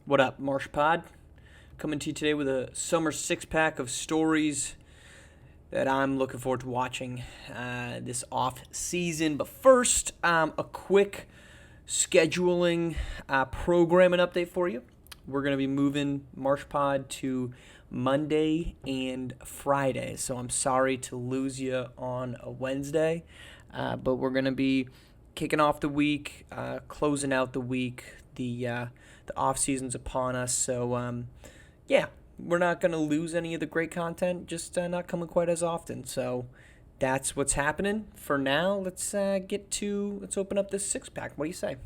What up, Marsh Pod? Coming to you today with a summer six-pack of stories that I'm looking forward to watching this off season. But first, a quick scheduling programming update for you. We're going to be moving Marsh Pod to Monday and Friday, so I'm sorry to lose you on a Wednesday, but we're going to be kicking off the week, closing out the week. The off season's upon us, so we're not going to lose any of the great content, just not coming quite as often. So that's what's happening for now. Let's open up this six-pack. What do you say?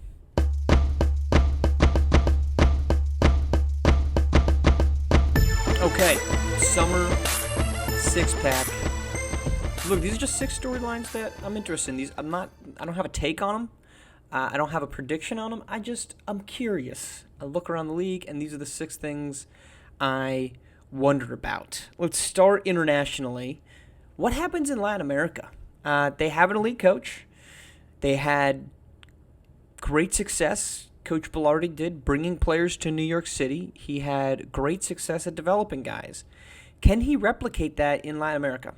Okay, summer six-pack. Look, these are just six storylines that I'm interested in. I don't have a take on them. I don't have a prediction on them. I'm curious. I look around the league, and these are the six things I wonder about. Let's start internationally. What happens in Latin America? They have an elite coach. They had great success. Coach Bilardi did, bringing players to New York City. He had great success at developing guys. Can he replicate that in Latin America?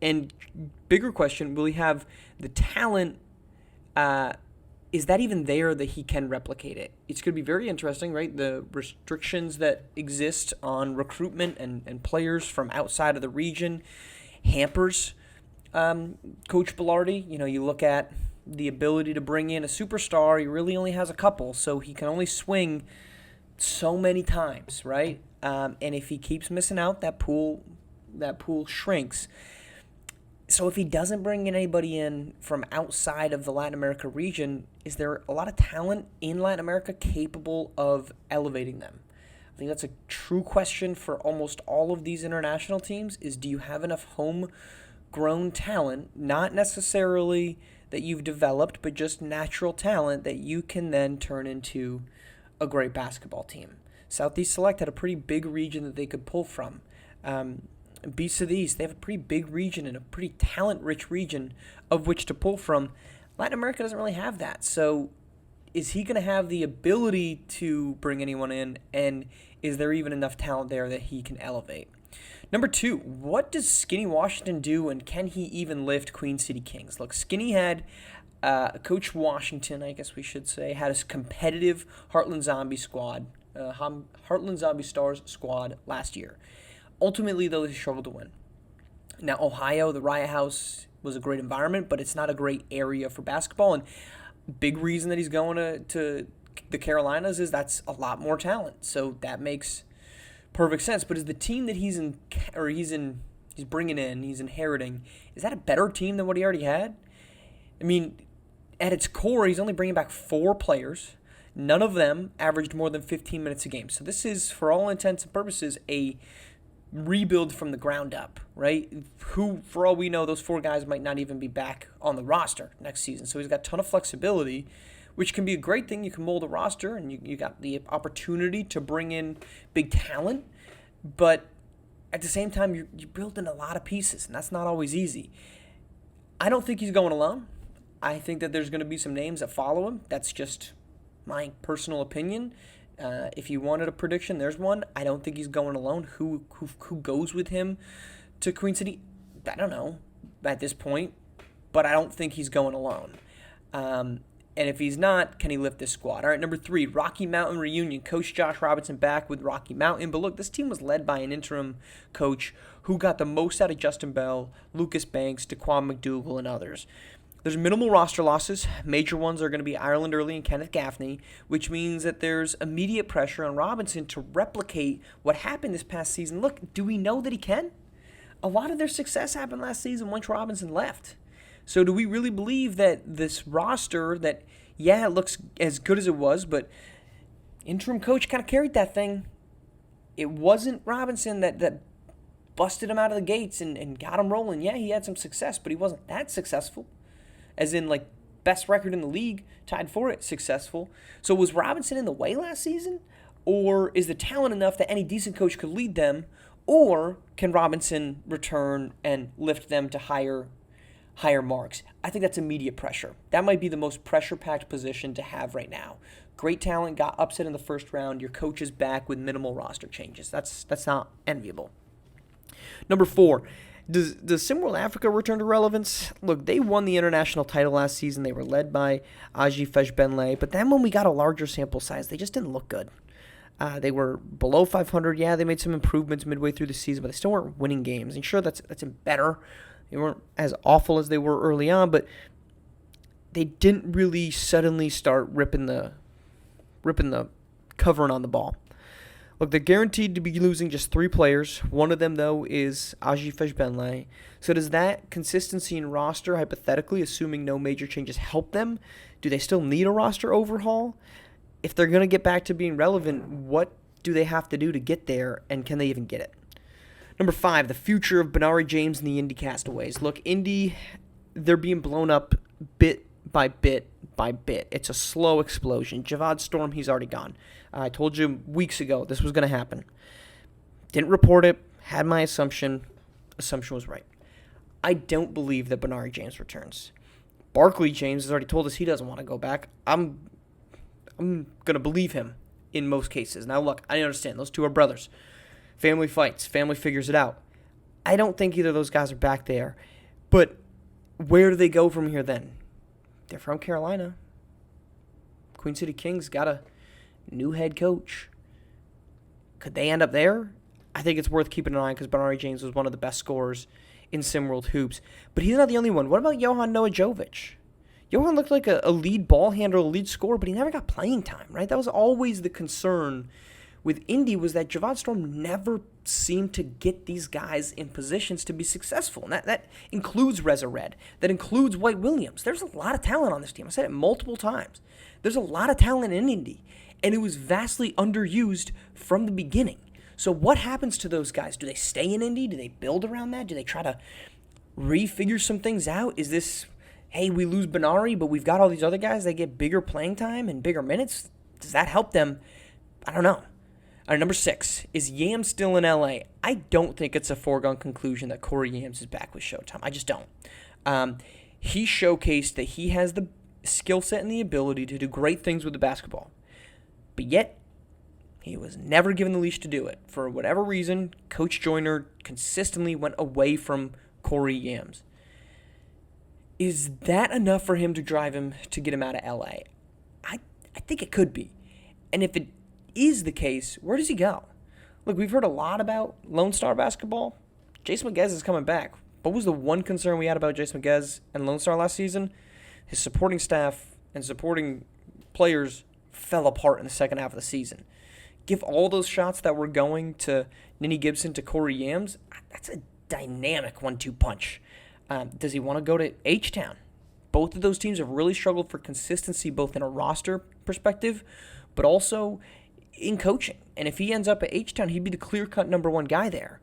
And bigger question, will he have the talent? Is that even there that he can replicate it? It's going to be very interesting, right? The restrictions that exist on recruitment and players from outside of the region hampers Coach Bilardi. You look at the ability to bring in a superstar. He really only has a couple, so he can only swing so many times, right? And if he keeps missing out, that pool shrinks. So if he doesn't bring anybody in from outside of the Latin America region, is there a lot of talent in Latin America capable of elevating them? I think that's a true question for almost all of these international teams, is do you have enough homegrown talent, not necessarily that you've developed, but just natural talent that you can then turn into a great basketball team? Southeast Select had a pretty big region that they could pull from. Beasts of the East, they have a pretty big region and a pretty talent-rich region of which to pull from. Latin America doesn't really have that. So is he going to have the ability to bring anyone in, and is there even enough talent there that he can elevate? Number two, what does Skinny Washington do, and can he even lift Queen City Kings? Look, Skinny had Coach Washington, I guess we should say, had a competitive Heartland Zombie squad, Heartland Zombie Stars squad last year. Ultimately, though, they struggled to win. Now, Ohio, the Riot House, was a great environment, but it's not a great area for basketball. And big reason that he's going to the Carolinas is that's a lot more talent. So that makes perfect sense. But is the team that he's bringing in, he's inheriting, is that a better team than what he already had? I mean, at its core, he's only bringing back 4 players. None of them averaged more than 15 minutes a game. So this is, for all intents and purposes, a rebuild from the ground up, right? Who, for all we know, those 4 guys might not even be back on the roster next season. So he's got a ton of flexibility, which can be a great thing. You can mold a roster, and you got the opportunity to bring in big talent. But at the same time, you're building a lot of pieces, and that's not always easy. I don't think he's going alone. I think that there's going to be some names that follow him. That's just my personal opinion. If you wanted a prediction, there's one. I don't think he's going alone. Who goes with him to Queen City? I don't know at this point, but I don't think he's going alone. And if he's not, can he lift this squad? All right, number 3, Rocky Mountain reunion. Coach Josh Robinson back with Rocky Mountain. But look, this team was led by an interim coach who got the most out of Justin Bell, Lucas Banks, Daquan McDougal, and others. There's minimal roster losses. Major ones are going to be Ireland Early and Kenneth Gaffney, which means that there's immediate pressure on Robinson to replicate what happened this past season. Look, do we know that he can? A lot of their success happened last season once Robinson left. So do we really believe that this roster that, it looks as good as it was, but interim coach kind of carried that thing? It wasn't Robinson that busted him out of the gates and got him rolling. Yeah, he had some success, but he wasn't that successful. As in, best record in the league, tied for it, successful. So was Robinson in the way last season? Or is the talent enough that any decent coach could lead them? Or can Robinson return and lift them to higher marks? I think that's immediate pressure. That might be the most pressure-packed position to have right now. Great talent, got upset in the first round. Your coach is back with minimal roster changes. That's not enviable. Number 4, does SimWorld Africa return to relevance? Look, they won the international title last season. They were led by Aji Fejbenle, but then when we got a larger sample size, they just didn't look good. They were below 500. Yeah, they made some improvements midway through the season, but they still weren't winning games. And sure, that's better. They weren't as awful as they were early on, but they didn't really suddenly start ripping the covering on the ball. Look, they're guaranteed to be losing just 3 players. One of them, though, is Aji Fejbenle. So does that consistency in roster, hypothetically, assuming no major changes, help them? Do they still need a roster overhaul? If they're going to get back to being relevant, what do they have to do to get there, and can they even get it? Number 5, the future of Benari James and the Indy Castaways. Look, Indy, they're being blown up bit by bit by bit. It's a slow explosion. Javad Storm, he's already gone. I told you weeks ago this was going to happen. Didn't report it. Had my assumption. Assumption was right. I don't believe that Benari James returns. Barkley James has already told us he doesn't want to go back. I'm going to believe him in most cases. Now, look, I understand. Those two are brothers. Family fights. Family figures it out. I don't think either of those guys are back there. But where do they go from here then? They're from Carolina. Queen City Kings got a new head coach. Could they end up there? I think it's worth keeping an eye on because Benari James was one of the best scorers in SimWorld Hoops. But he's not the only one. What about Johan Noajovic? Johan looked like a lead ball handler, a lead scorer, but he never got playing time, right? That was always the concern with Indy, was that Javad Storm never seemed to get these guys in positions to be successful. And that includes Reza Red. That includes White Williams. There's a lot of talent on this team. I said it multiple times. There's a lot of talent in Indy, and it was vastly underused from the beginning. So what happens to those guys? Do they stay in Indy? Do they build around that? Do they try to refigure some things out? Is this, hey, we lose Benari, but we've got all these other guys that get bigger playing time and bigger minutes? Does that help them? I don't know. All right, number 6, is Yams still in LA? I don't think it's a foregone conclusion that Corey Yams is back with Showtime. I just don't. He showcased that he has the skill set and the ability to do great things with the basketball. But yet, he was never given the leash to do it. For whatever reason, Coach Joyner consistently went away from Corey Yams. Is that enough for him to drive him to get him out of LA? I think it could be. And if it is the case, where does he go? Look, we've heard a lot about Lone Star basketball. Jason Miguez is coming back. What was the one concern we had about Jason Miguez and Lone Star last season? His supporting staff and supporting players fell apart in the second half of the season. Give all those shots that were going to Ninny Gibson to Corey Yams. That's a dynamic 1-2 punch. Does he want to go to H-Town? Both of those teams have really struggled for consistency, both in a roster perspective, but also in coaching. And if he ends up at H-Town, he'd be the clear-cut number 1 guy there.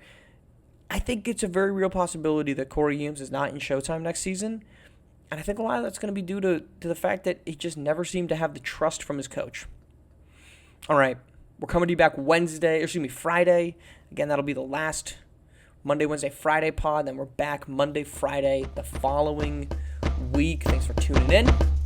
I think it's a very real possibility that Corey Yams is not in Showtime next season. And I think a lot of that's going to be due to the fact that he just never seemed to have the trust from his coach. All right, we're coming to you back Friday. Again, that'll be the last Monday, Wednesday, Friday pod. Then we're back Monday, Friday, the following week. Thanks for tuning in.